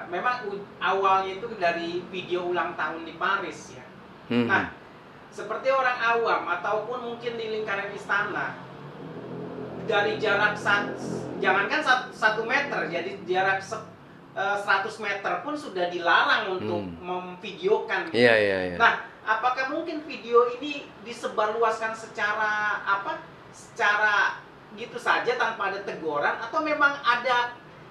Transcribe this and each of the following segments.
memang awalnya itu dari video ulang tahun di Paris ya. Nah, seperti orang awam ataupun mungkin di lingkaran istana, dari jarak jangankan 1 meter, jadi jarak 100 meter pun sudah dilarang untuk memvideokan. Iya. Nah, apakah mungkin video ini disebarluaskan secara secara gitu saja tanpa ada teguran, atau memang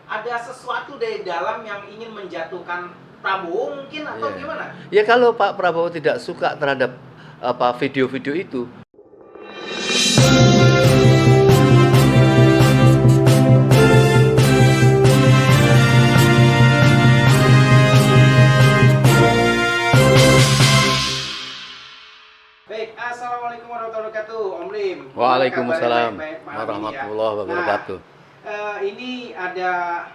ada sesuatu dari dalam yang ingin menjatuhkan Prabowo mungkin, atau gimana? Ya kalau Pak Prabowo tidak suka terhadap video-video itu. Baik, assalamualaikum warahmatullahi wabarakatuh, Om Lim. Waalaikumsalam warahmatullahi wabarakatuh. Nah, ini ada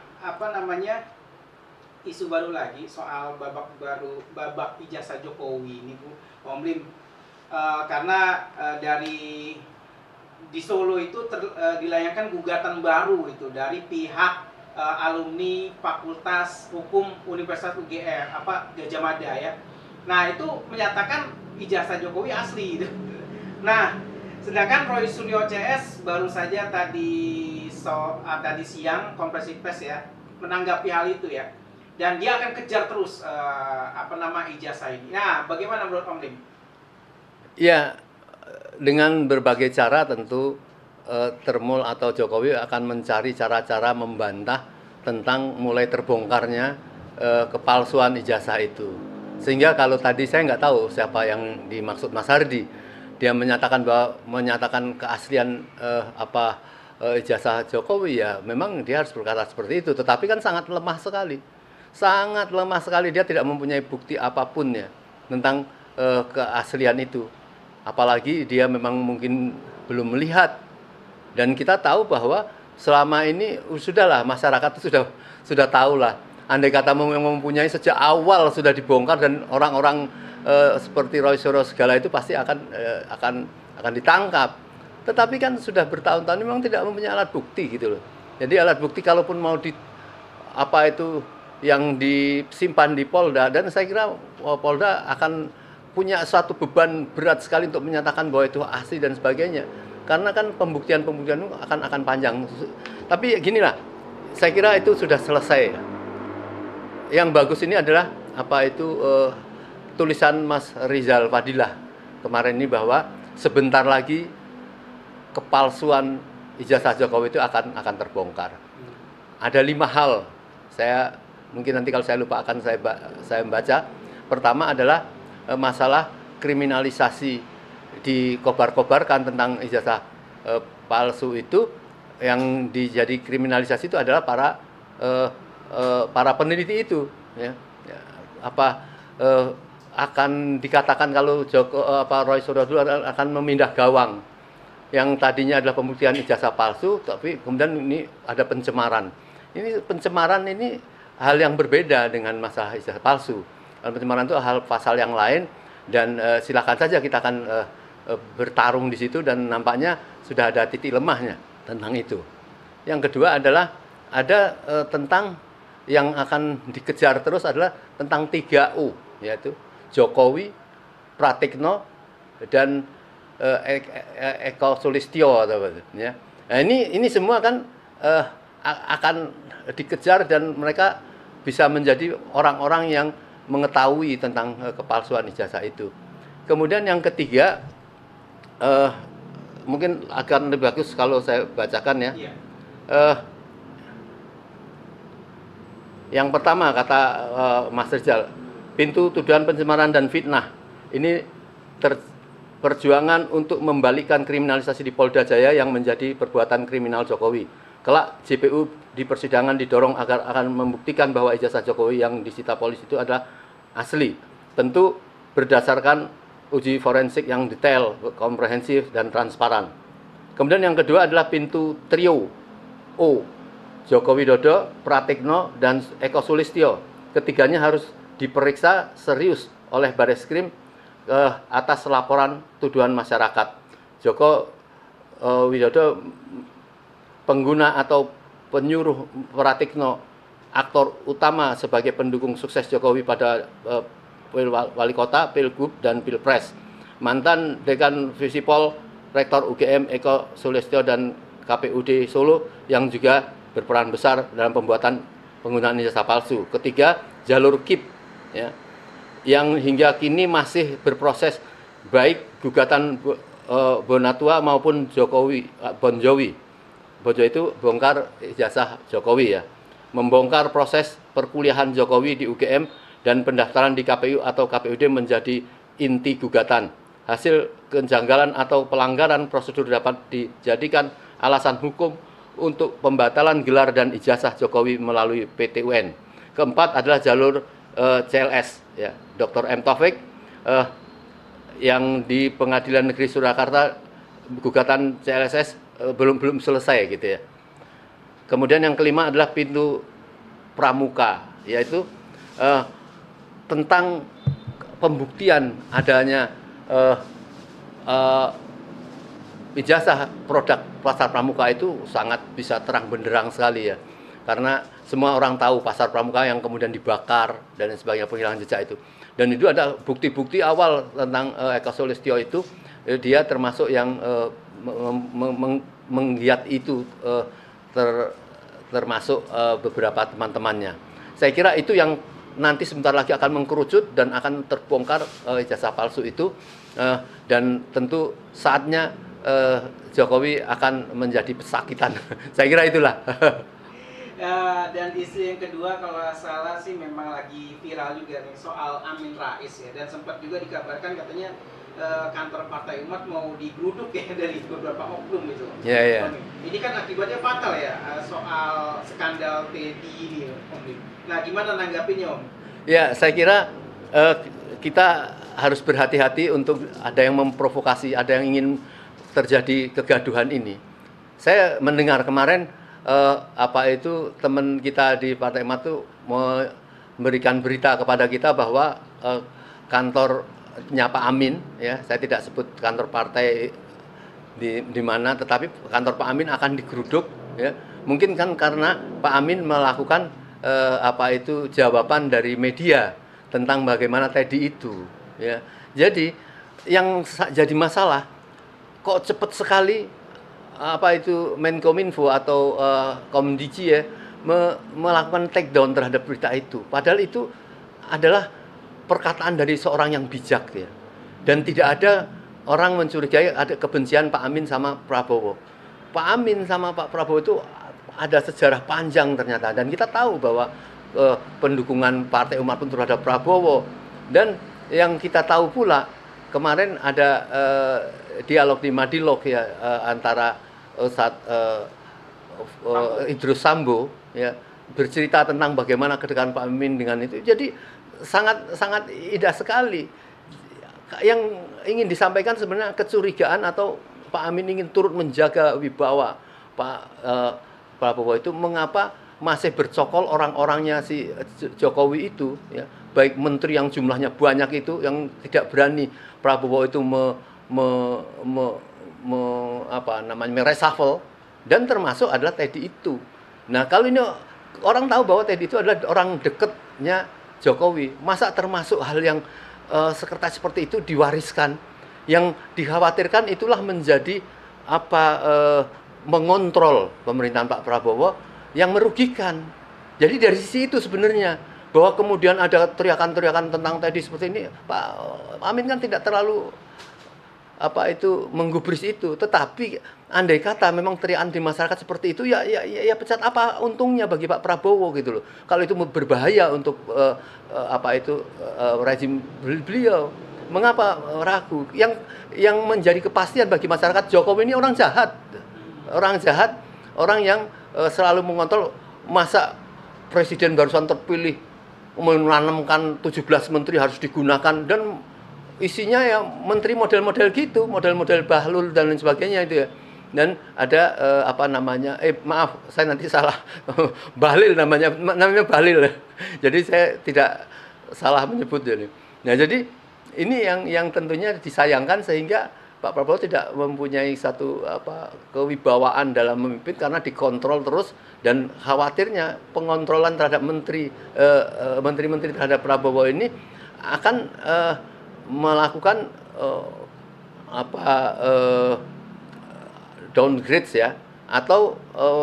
isu baru lagi soal babak ijazah Jokowi ini, Bu, Om Lim. Karena di Solo itu dilayangkan gugatan baru itu dari pihak alumni Fakultas Hukum Universitas UGM Gajah Mada ya. Nah, itu menyatakan ijazah Jokowi asli gitu. Nah, sedangkan Roy Suryo CS baru saja tadi siang konferensi pers ya menanggapi hal itu ya. Dan dia akan kejar terus ijazah ini. Nah, bagaimana menurut Om Lim? Ya, dengan berbagai cara tentu Termul atau Jokowi akan mencari cara-cara membantah tentang mulai terbongkarnya kepalsuan ijazah itu. Sehingga kalau tadi saya nggak tahu siapa yang dimaksud Mas Hardi, dia menyatakan keaslian ijazah Jokowi, ya memang dia harus berkata seperti itu. Tetapi kan sangat lemah sekali, dia tidak mempunyai bukti apapun ya tentang keaslian itu. Apalagi dia memang mungkin belum melihat. Dan kita tahu bahwa selama ini sudahlah masyarakat itu sudah tahu lah. Andai kata mempunyai sejak awal sudah dibongkar dan orang-orang seperti Roy Suryo segala itu pasti akan ditangkap. Tetapi kan sudah bertahun-tahun memang tidak mempunyai alat bukti gitu loh. Jadi alat bukti kalaupun mau yang disimpan di Polda, dan saya kira Polda akan punya suatu beban berat sekali untuk menyatakan bahwa itu asli dan sebagainya. Karena kan pembuktian itu akan panjang. Tapi ginilah, saya kira itu sudah selesai. Yang bagus ini adalah tulisan Mas Rizal Fadilah kemarin ini bahwa sebentar lagi kepalsuan ijazah Jokowi itu akan terbongkar. Ada 5 hal. Saya mungkin nanti kalau saya lupa akan saya membaca. Pertama adalah masalah kriminalisasi, dikobar-kobarkan tentang ijazah palsu itu. Yang dijadi kriminalisasi itu adalah para peneliti itu ya. Akan dikatakan kalau Roy Suryo dulu akan memindah gawang. Yang tadinya adalah pembuktian ijazah palsu, tapi kemudian ini ada pencemaran. Pencemaran ini hal yang berbeda dengan masalah ijazah palsu. Pencemaran itu hal pasal yang lain, dan silakan saja kita akan bertarung di situ, dan nampaknya sudah ada titik lemahnya tentang itu. Yang kedua adalah ada tentang yang akan dikejar terus adalah tentang 3U, yaitu Jokowi, Pratikno, dan Eko Sulistyo ya. Nah, ini semua kan akan dikejar, dan mereka bisa menjadi orang-orang yang mengetahui tentang kepalsuan ijazah itu. Kemudian yang ketiga, mungkin akan lebih bagus kalau saya bacakan ya. Yang pertama kata Mas Rizal, pintu tuduhan pencemaran dan fitnah. Ini perjuangan untuk membalikkan kriminalisasi di Polda Jaya yang menjadi perbuatan kriminal Jokowi. Kelak JPU di persidangan didorong agar akan membuktikan bahwa ijazah Jokowi yang disita polisi itu adalah asli. Tentu berdasarkan uji forensik yang detail, komprehensif, dan transparan. Kemudian yang kedua adalah pintu trio O, Joko Widodo, Pratikno, dan Eko Sulistyo. Ketiganya harus diperiksa serius oleh Bareskrim atas laporan tuduhan masyarakat. Joko Widodo pengguna atau penyuruh Pratikno aktor utama sebagai pendukung sukses Jokowi pada wali kota, pilgub, dan pilpres. Mantan Dekan Visipol, Rektor UGM Eko Sulistyo dan KPUD Solo yang juga berperan besar dalam pembuatan penggunaan ijazah palsu. Ketiga, jalur KIP, ya, yang hingga kini masih berproses, baik gugatan Bonatua maupun Bonjowi. Bonjowi itu bongkar ijazah Jokowi, ya, membongkar proses perkuliahan Jokowi di UGM dan pendaftaran di KPU atau KPUD menjadi inti gugatan. Hasil kejanggalan atau pelanggaran prosedur dapat dijadikan alasan hukum untuk pembatalan gelar dan ijazah Jokowi melalui PT UN. Keempat adalah jalur CLS, ya, Dr. M. Taufik yang di Pengadilan Negeri Surakarta, gugatan CLSS belum selesai gitu, ya. Kemudian yang kelima adalah pintu pramuka, yaitu tentang pembuktian adanya ijazah produk pasar pramuka itu sangat bisa terang benderang sekali, ya, karena semua orang tahu pasar pramuka yang kemudian dibakar dan sebagainya, penghilangan jejak itu. Dan itu ada bukti-bukti awal tentang Eko Sulistyo itu, dia termasuk yang menggiat itu, termasuk beberapa teman-temannya. Saya kira itu yang nanti sebentar lagi akan mengkerucut dan akan terbongkar ijazah palsu itu, dan tentu saatnya Jokowi akan menjadi pesakitan. Saya kira itulah. Dan isu yang kedua kalau nggak salah sih memang lagi viral juga nih, soal Amin Rais, ya, dan sempat juga dikabarkan katanya kantor Partai Umat mau digeruduk, ya, dari beberapa oknum itu. Yeah. Ini kan akibatnya fatal, ya, soal skandal Teddy ini, Om. Nah, gimana nanggapinnya, Om? Ya, saya kira kita harus berhati-hati untuk ada yang memprovokasi, ada yang ingin terjadi kegaduhan ini. Saya mendengar kemarin teman kita di Partai Umat itu memberikan berita kepada kita bahwa kantornya Pak Amin, ya, saya tidak sebut kantor partai di mana, tetapi kantor Pak Amin akan digeruduk, ya. Mungkin kan karena Pak Amin melakukan jawaban dari media tentang bagaimana tadi itu, ya. Jadi yang jadi masalah, kok cepat sekali Menkominfo atau Komdiji, ya, melakukan take down terhadap berita itu. Padahal itu adalah perkataan dari seorang yang bijak, ya. Dan tidak ada orang mencurigai ada kebencian Pak Amin sama Prabowo. Pak Amin sama Pak Prabowo itu ada sejarah panjang ternyata, dan kita tahu bahwa pendukungan Partai Umat pun terhadap Prabowo. Dan yang kita tahu pula kemarin ada dialog di Madilog, ya, antara Ustadz Idrus Sambo, ya, bercerita tentang bagaimana kedekatan Pak Amin dengan itu. Jadi sangat indah sekali. Yang ingin disampaikan sebenarnya kecurigaan atau Pak Amin ingin turut menjaga wibawa Pak Prabowo itu, mengapa masih bercokol orang-orangnya si Jokowi itu, ya, baik menteri yang jumlahnya banyak itu yang tidak berani Prabowo itu mereshuffle, dan termasuk adalah Teddy itu. Nah, kalau ini orang tahu bahwa Teddy itu adalah orang dekatnya Jokowi, masa termasuk hal yang sekretaris seperti itu diwariskan? Yang dikhawatirkan itulah menjadi mengontrol pemerintahan Pak Prabowo yang merugikan. Jadi dari sisi itu sebenarnya, bahwa kemudian ada teriakan-teriakan tentang Teddy seperti ini, Pak Amin kan tidak terlalu menggubris itu. Tetapi andai kata memang teriakan di masyarakat seperti itu, ya pecat, apa untungnya bagi Pak Prabowo gitu loh. Kalau itu berbahaya untuk rezim beliau, mengapa ragu? Yang menjadi kepastian bagi masyarakat, Jokowi ini orang jahat, orang yang selalu mengontrol. Masa presiden barusan terpilih menanamkan 17 menteri harus digunakan, dan isinya ya menteri model-model gitu, model-model Bahlul dan lain sebagainya itu, ya. Dan ada maaf saya nanti salah, Bahlil namanya Bahlil. Jadi saya tidak salah menyebut ini. Nah, jadi ini yang tentunya disayangkan, sehingga Pak Prabowo tidak mempunyai satu kewibawaan dalam memimpin karena dikontrol terus, dan khawatirnya pengontrolan terhadap menteri-menteri terhadap Prabowo ini akan melakukan downgrade ya, atau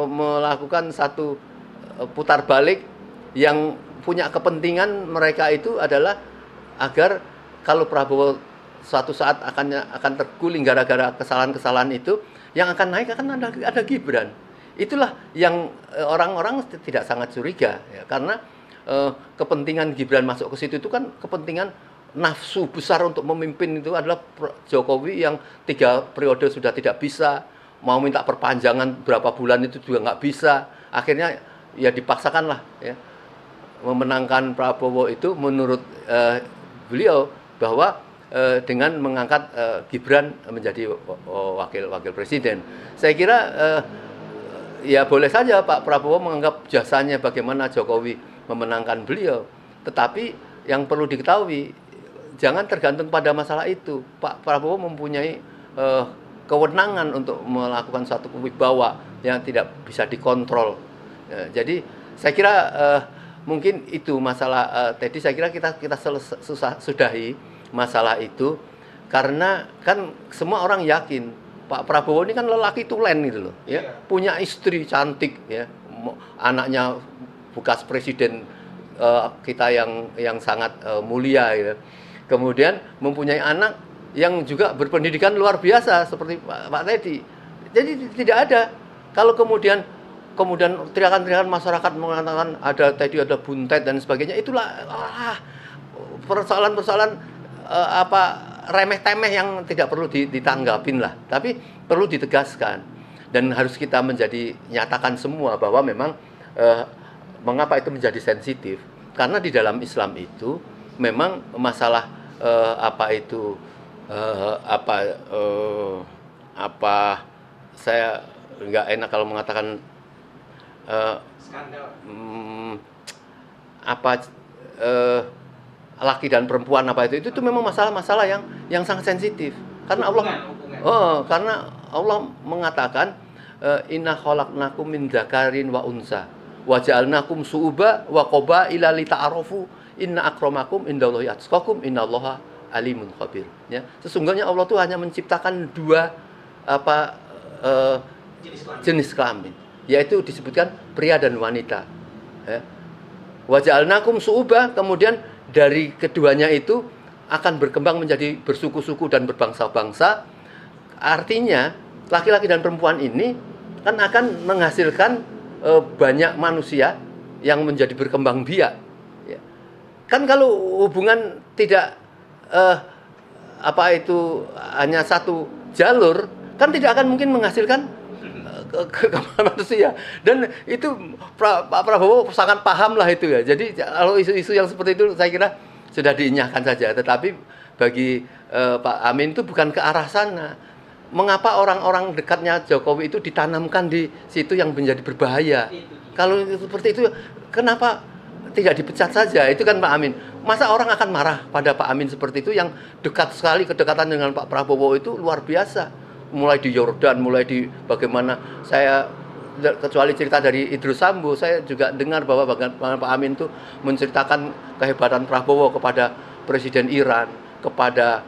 melakukan satu putar balik yang punya kepentingan mereka itu adalah agar kalau Prabowo suatu saat akan terguling gara-gara kesalahan-kesalahan itu, yang akan naik akan ada Gibran. Itulah yang orang-orang tidak sangat curiga ya, karena kepentingan Gibran masuk ke situ itu kan kepentingan nafsu besar untuk memimpin. Itu adalah Jokowi yang 3 periode sudah tidak bisa, mau minta perpanjangan berapa bulan itu juga nggak bisa, akhirnya ya dipaksakanlah ya memenangkan Prabowo itu menurut beliau bahwa dengan mengangkat Gibran menjadi wakil presiden. Saya kira ya boleh saja Pak Prabowo menganggap jasanya bagaimana Jokowi memenangkan beliau, tetapi yang perlu diketahui jangan tergantung pada masalah itu. Pak Prabowo mempunyai kewenangan untuk melakukan suatu wibawa yang tidak bisa dikontrol. Jadi saya kira mungkin itu masalah Teddy. Saya kira kita sudahi masalah itu, karena kan semua orang yakin Pak Prabowo ini kan lelaki tulen gitu loh ya, punya istri cantik ya, anaknya bekas presiden kita yang sangat mulia ya. Kemudian mempunyai anak yang juga berpendidikan luar biasa seperti Pak Teddy. Jadi tidak ada kalau kemudian teriakan-teriakan masyarakat mengatakan ada Teddy, ada buntet dan sebagainya, itulah persoalan-persoalan remeh-temeh yang tidak perlu ditanggapin lah, tapi perlu ditegaskan dan harus kita nyatakan semua bahwa memang mengapa itu menjadi sensitif, karena di dalam Islam itu memang masalah saya nggak enak kalau mengatakan skandal. Laki dan perempuan itu memang masalah-masalah yang sangat sensitif, karena karena Allah mengatakan inna khalaqnakum min dzakarin wa unsa wa ja'alnakum syu'uban wa qabaila lita'arafu inna akramakum indallahi atqakum innallaha alimun khabir ya. Sesungguhnya Allah tuh hanya menciptakan 2 jenis kelamin, yaitu disebutkan pria dan wanita ya. Wa ja'alnakum syu'uban, kemudian dari keduanya itu akan berkembang menjadi bersuku-suku dan berbangsa-bangsa. Artinya laki-laki dan perempuan ini kan akan menghasilkan banyak manusia yang menjadi berkembang biak ya. Kan kalau hubungan tidak hanya satu jalur, kan tidak akan mungkin menghasilkan manusia. Dan itu Pak Prabowo sangat paham lah itu ya. Jadi kalau isu-isu yang seperti itu saya kira sudah diinyahkan saja. Tetapi bagi Pak Amin itu bukan ke arah sana. Mengapa orang-orang dekatnya Jokowi itu ditanamkan di situ yang menjadi berbahaya? Kalau seperti itu, kenapa tidak dipecat saja? Itu kan Pak Amin. Masa orang akan marah pada Pak Amin seperti itu, yang dekat sekali, kedekatan dengan Pak Prabowo itu luar biasa. Mulai di Yordan, mulai di bagaimana, saya kecuali cerita dari Idrus Sambo, saya juga dengar bahwa bagaimana Pak Amin itu menceritakan kehebatan Prabowo kepada Presiden Iran, kepada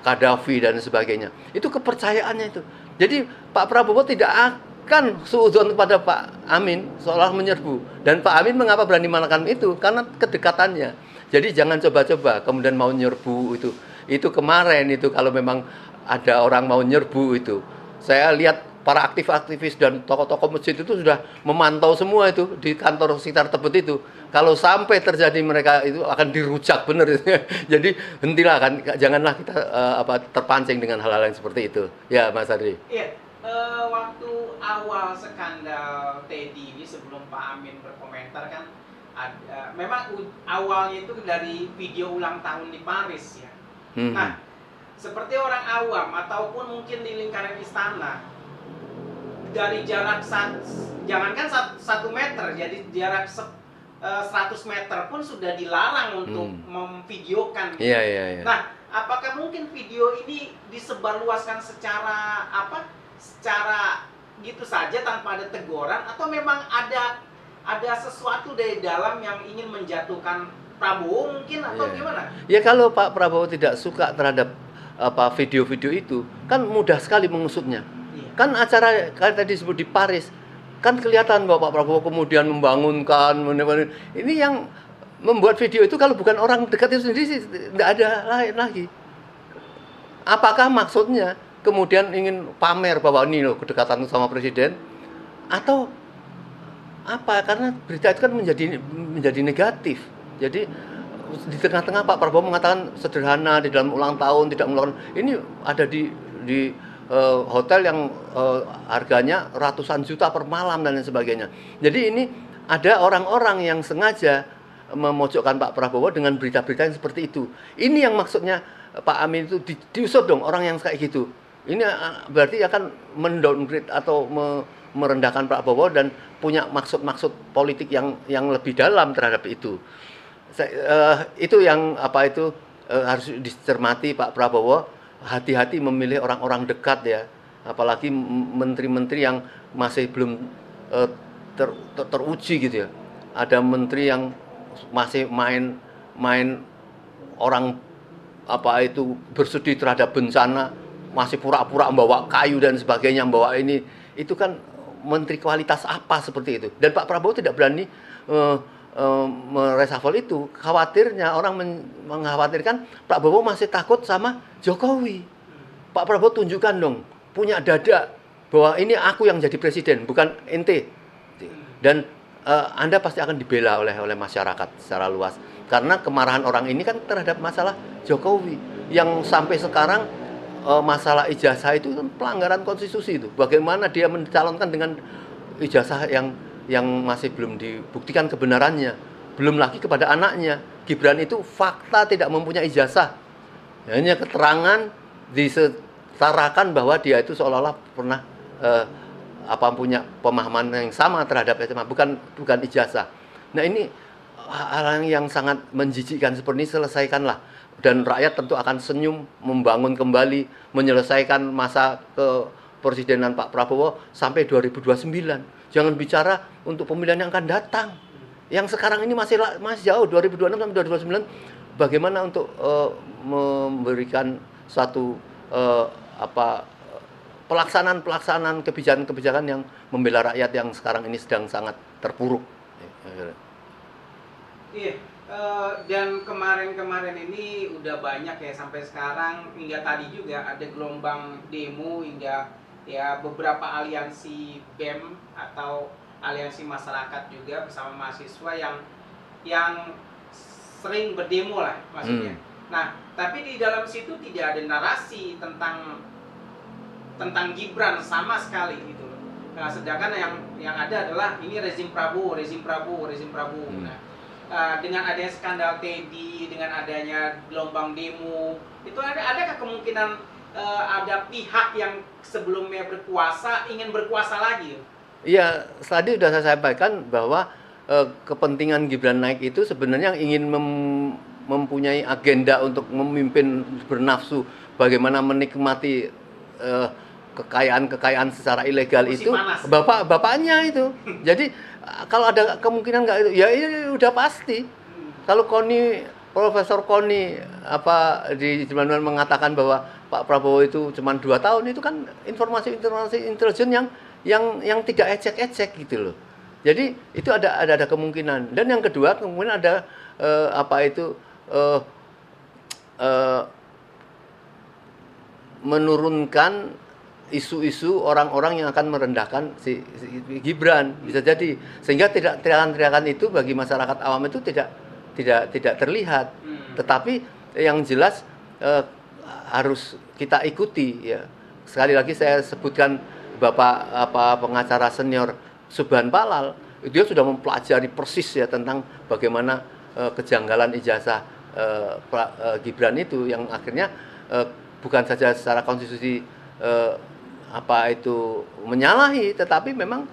Gaddafi dan sebagainya. Itu kepercayaannya itu. Jadi Pak Prabowo tidak akan suudzon kepada Pak Amin seolah menyerbu. Dan Pak Amin mengapa berani melakukan itu? Karena kedekatannya. Jadi jangan coba-coba kemudian mau nyerbu itu. Itu kemarin itu kalau memang ada orang mau nyerbu itu, saya lihat para aktivis dan tokoh-tokoh masjid itu sudah memantau semua itu di kantor sekitar Tebet itu. Kalau sampai terjadi mereka itu akan dirujak benar. Jadi hentilah kan, janganlah kita terpancing dengan hal-hal yang seperti itu. Ya Mas Adri. Iya, waktu awal skandal Teddy ini sebelum Pak Amin berkomentar kan, memang awalnya itu dari video ulang tahun di Paris ya. Nah, seperti orang awam ataupun mungkin di lingkaran istana, dari jarak jangankan 1 meter, jadi jarak 100 meter pun sudah dilarang untuk memvideokan. Iya, iya, iya. Nah, apakah mungkin video ini disebarluaskan secara apa? Secara gitu saja tanpa ada teguran, atau memang ada sesuatu dari dalam yang ingin menjatuhkan Prabowo mungkin, atau gimana? Ya kalau Pak Prabowo tidak suka terhadap video-video itu, kan mudah sekali mengusutnya. Kan acara tadi disebut di Paris, kan kelihatan bahwa Pak Prabowo kemudian membangunkan, ini yang membuat video itu kalau bukan orang dekat itu sendiri sih tidak ada lain lagi. Apakah maksudnya kemudian ingin pamer bahwa ini loh kedekatan sama presiden, atau apa? Karena berita itu kan menjadi negatif. Jadi di tengah-tengah Pak Prabowo mengatakan sederhana di dalam ulang tahun tidak melakukan ini, ada di hotel yang harganya ratusan juta per malam dan lain sebagainya. Jadi ini ada orang-orang yang sengaja memojokkan Pak Prabowo dengan berita-berita yang seperti itu. Ini yang maksudnya Pak Amin itu diusut dong orang yang kayak gitu. Ini berarti akan mendowngrade atau merendahkan Pak Prabowo dan punya maksud-maksud politik yang lebih dalam terhadap itu. Itu yang harus dicermati Pak Prabowo, hati-hati memilih orang-orang dekat ya, apalagi menteri-menteri yang masih belum teruji gitu ya. Ada menteri yang masih main orang bersedih terhadap bencana, masih pura-pura membawa kayu dan sebagainya, membawa ini, itu kan menteri kualitas apa seperti itu. Dan Pak Prabowo tidak berani mereshuffle itu. Khawatirnya orang mengkhawatirkan Pak Prabowo masih takut sama Jokowi. Pak Prabowo tunjukkan dong, punya dada bahwa ini aku yang jadi presiden, bukan ente. Dan Anda pasti akan dibela oleh masyarakat secara luas. Karena kemarahan orang ini kan terhadap masalah Jokowi yang sampai sekarang masalah ijazah itu kan pelanggaran konstitusi itu. Bagaimana dia mencalonkan dengan ijazah yang masih belum dibuktikan kebenarannya, belum lagi kepada anaknya. Gibran itu fakta tidak mempunyai ijazah, hanya keterangan disetarakan bahwa dia itu seolah-olah pernah punya pemahaman yang sama terhadap SMA, bukan ijazah. Nah ini hal yang sangat menjijikkan seperti ini, selesaikanlah. Dan rakyat tentu akan senyum, membangun kembali, menyelesaikan masa kepresidenan Pak Prabowo sampai 2029. Jangan bicara untuk pemilihan yang akan datang. Yang sekarang ini masih jauh, 2026 sampai 2029. Bagaimana untuk memberikan suatu pelaksanaan kebijakan-kebijakan yang membela rakyat yang sekarang ini sedang sangat terpuruk. Iya, dan kemarin ini udah banyak ya, sampai sekarang hingga tadi juga ada gelombang demo hingga ya beberapa aliansi BEM atau aliansi masyarakat juga bersama mahasiswa yang sering berdemo lah maksudnya. Nah, tapi di dalam situ tidak ada narasi tentang Gibran sama sekali gitu loh. Nah, sedangkan yang ada adalah ini rezim Prabowo. Nah, dengan adanya skandal Teddy, dengan adanya gelombang demo, itu adakah kemungkinan ada pihak yang sebelumnya berkuasa ingin berkuasa lagi? Iya, tadi sudah saya sampaikan bahwa kepentingan Gibran naik itu sebenarnya ingin mempunyai agenda untuk memimpin bernafsu, bagaimana menikmati kekayaan secara ilegal itu bapaknya itu. Jadi kalau ada kemungkinan nggak itu, ya ini udah pasti. Kalau Profesor Koni di zaman mengatakan bahwa Pak Prabowo itu cuma 2 tahun, itu kan informasi intelijen yang tidak ecek-ecek gitu loh. Jadi itu ada kemungkinan. Dan yang kedua kemungkinan ada menurunkan isu-isu orang-orang yang akan merendahkan si Gibran, bisa jadi, sehingga teriakan-teriakan itu bagi masyarakat awam itu tidak terlihat. Tetapi yang jelas harus kita ikuti ya. Sekali lagi saya sebutkan Bapak pengacara senior Subhan Palal, dia sudah mempelajari persis ya tentang bagaimana kejanggalan ijazah Gibran itu, yang akhirnya bukan saja secara konstitusi menyalahi, tetapi memang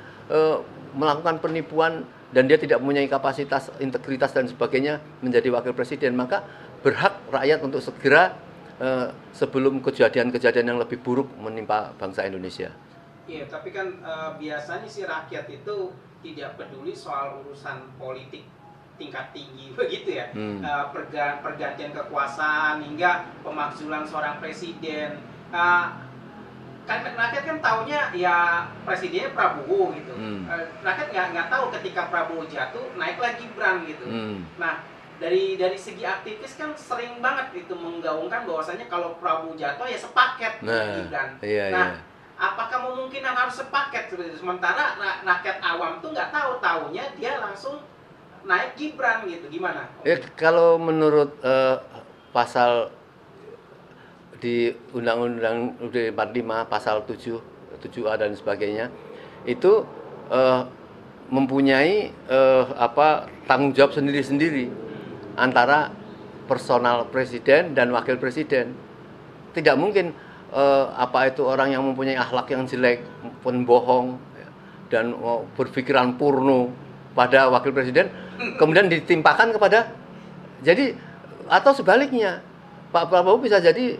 melakukan penipuan dan dia tidak mempunyai kapasitas, integritas dan sebagainya menjadi wakil presiden, maka berhak rakyat untuk segera sebelum kejadian-kejadian yang lebih buruk menimpa bangsa Indonesia. Iya, tapi kan biasanya si rakyat itu tidak peduli soal urusan politik tingkat tinggi begitu ya. Pergantian kekuasaan hingga pemakzulan seorang presiden. Kan rakyat kan taunya ya presidennya Prabowo gitu. Rakyat nggak tahu ketika Prabowo jatuh naiklah Gibran gitu. Nah, dari segi aktivis kan sering banget itu menggaungkan bahwasanya kalau Prabowo jatuh ya sepaket Gibran. Nah, apakah memungkinkan harus sepaket seperti itu? Sementara rakyat awam tuh nggak tahu, taunya dia langsung naik Gibran gitu. Gimana? Ya, kalau menurut pasal di Undang-Undang UUD 45 pasal 7A dan sebagainya itu mempunyai tanggung jawab sendiri-sendiri antara personal presiden dan wakil presiden. Tidak mungkin orang yang mempunyai akhlak yang jelek, pembohong dan berpikiran porno pada wakil presiden kemudian ditimpakan kepada, jadi atau sebaliknya Pak Prabowo bisa jadi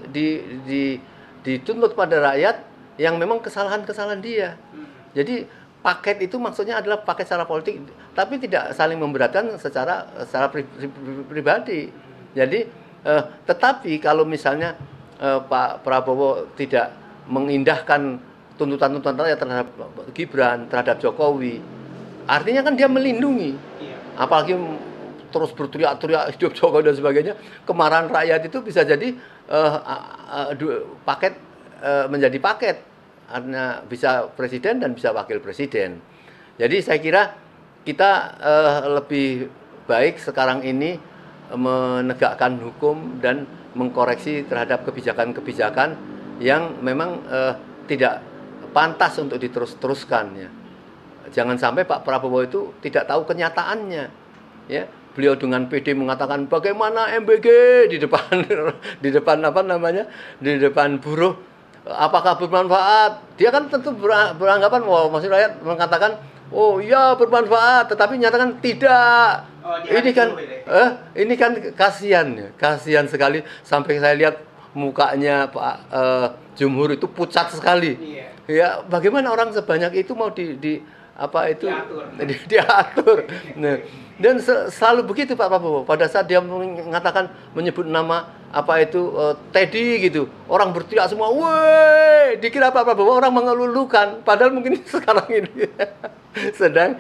dituntut pada rakyat yang memang kesalahan-kesalahan dia. Jadi paket itu maksudnya adalah paket secara politik, tapi tidak saling memberatkan secara pribadi. Jadi tetapi kalau misalnya Pak Prabowo tidak mengindahkan tuntutan-tuntutan rakyat terhadap Gibran, terhadap Jokowi, artinya kan dia melindungi. Apalagi terus berteriak-teriak hidup Jokowi dan sebagainya, kemarahan rakyat itu bisa jadi paket menjadi paket, artinya bisa presiden dan bisa wakil presiden. Jadi saya kira kita lebih baik sekarang ini menegakkan hukum dan mengkoreksi terhadap kebijakan-kebijakan yang memang tidak pantas untuk diterus-teruskan ya. Jangan sampai Pak Prabowo itu tidak tahu kenyataannya ya. Beliau dengan PD mengatakan bagaimana MBG di depan di depan buruh, apakah bermanfaat? Dia kan tentu beranggapan bahwa maksud rakyat mengatakan oh iya bermanfaat, tetapi nyatakan tidak. Ini kan kasihan sekali, sampai saya lihat mukanya Pak Jumhur itu pucat sekali. Ya bagaimana orang sebanyak itu mau diatur. Nah, dan selalu begitu Pak Prabowo. Pada saat dia menyebut nama Teddy gitu, orang berteriak semua, woi, dikira Pak Prabowo orang mengelulukan, padahal mungkin sekarang ini sedang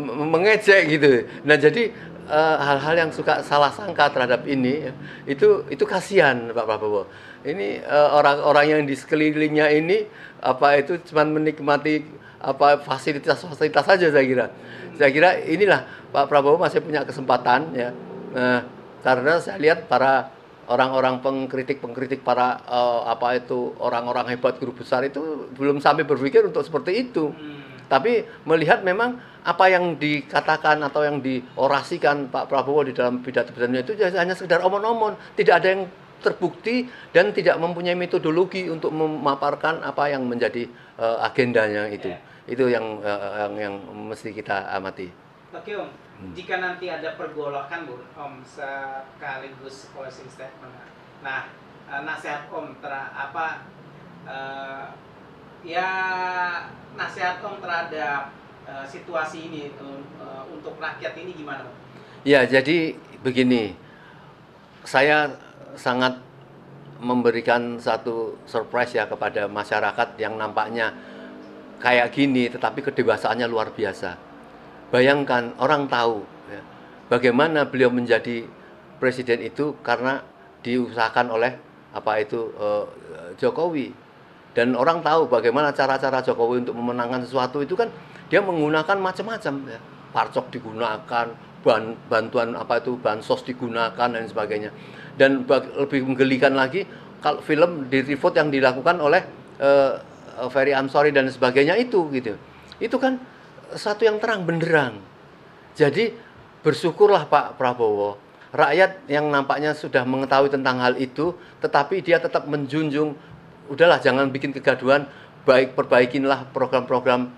mengejek gitu. Nah jadi hal-hal yang suka salah sangka terhadap ini itu kasihan Pak Prabowo. Ini orang-orang yang di sekelilingnya ini cuma menikmati fasilitas-fasilitas saja saya kira. Saya kira inilah Pak Prabowo masih punya kesempatan ya. Karena saya lihat para orang-orang pengkritik para orang-orang hebat guru besar itu belum sampai berpikir untuk seperti itu. Tapi melihat memang apa yang dikatakan atau yang diorasikan Pak Prabowo di dalam pidato-pidatonya itu hanya sekedar omon-omon, tidak ada yang terbukti dan tidak mempunyai metodologi untuk memaparkan apa yang menjadi agendanya itu. Itu yang mesti kita amati. Oke Om, jika nanti ada pergolakan Om sekaligus closing statement. Nah, nasihat Om nasihat Om terhadap situasi ini untuk rakyat ini gimana Om? Ya, jadi begini. Saya sangat memberikan satu surprise ya kepada masyarakat yang nampaknya kayak gini tetapi kedewasaannya luar biasa. Bayangkan orang tahu ya, bagaimana beliau menjadi presiden itu karena diusahakan oleh Jokowi, dan orang tahu bagaimana cara-cara Jokowi untuk memenangkan sesuatu itu kan dia menggunakan macam-macam ya. Parcok digunakan, bantuan bansos digunakan dan sebagainya. Dan lebih menggelikan lagi kalau film di revote yang dilakukan oleh Ferry Amsari dan sebagainya itu gitu. Itu kan satu yang terang benderang. Jadi bersyukurlah Pak Prabowo, rakyat yang nampaknya sudah mengetahui tentang hal itu, tetapi dia tetap menjunjung, udahlah jangan bikin kegaduhan, perbaikinlah program-program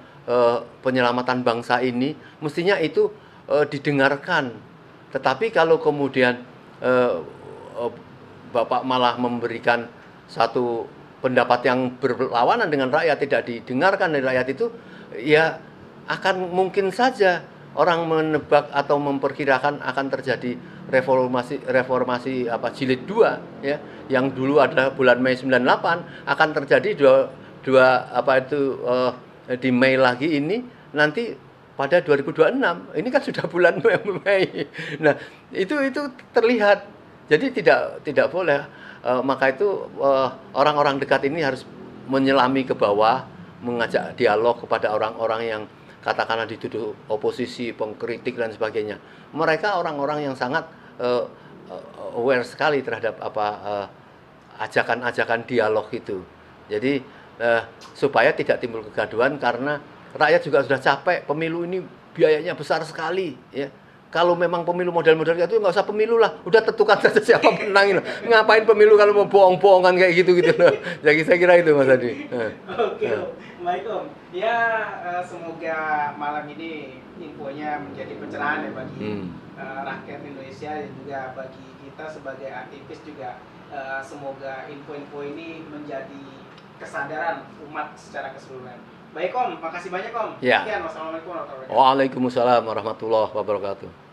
penyelamatan bangsa ini, mestinya itu didengarkan. Tetapi kalau kemudian Bapak malah memberikan satu pendapat yang berlawanan dengan rakyat, tidak didengarkan dari rakyat, itu ya akan mungkin saja orang menebak atau memperkirakan akan terjadi reformasi jilid 2 ya, yang dulu adalah bulan Mei 98 akan terjadi di Mei lagi ini nanti pada 2026. Ini kan sudah bulan Mei. Nah, itu terlihat. Jadi tidak boleh, maka itu orang-orang dekat ini harus menyelami ke bawah, mengajak dialog kepada orang-orang yang katakanlah dituduh oposisi, pengkritik dan sebagainya. Mereka orang-orang yang sangat aware sekali terhadap ajakan-ajakan dialog itu. Jadi supaya tidak timbul kegaduhan, karena rakyat juga sudah capek. Pemilu ini biayanya besar sekali ya. Kalau memang pemilu model-model itu nggak usah pemilu lah, udah tentukan saja siapa menang. Ngapain pemilu kalau mau bohong-bohongan kayak gitu loh. Jadi saya kira itu Mas Adi. Oke, baik Om. Ya, semoga malam ini infonya menjadi pencerahan ya bagi rakyat Indonesia dan juga bagi kita sebagai aktivis juga. Semoga info-info ini menjadi kesadaran umat secara keseluruhan. Baik Om, makasih banyak Om. Ya. Sekian, wassalamualaikum warahmatullahi wabarakatuh. Waalaikumsalam warahmatullahi wabarakatuh.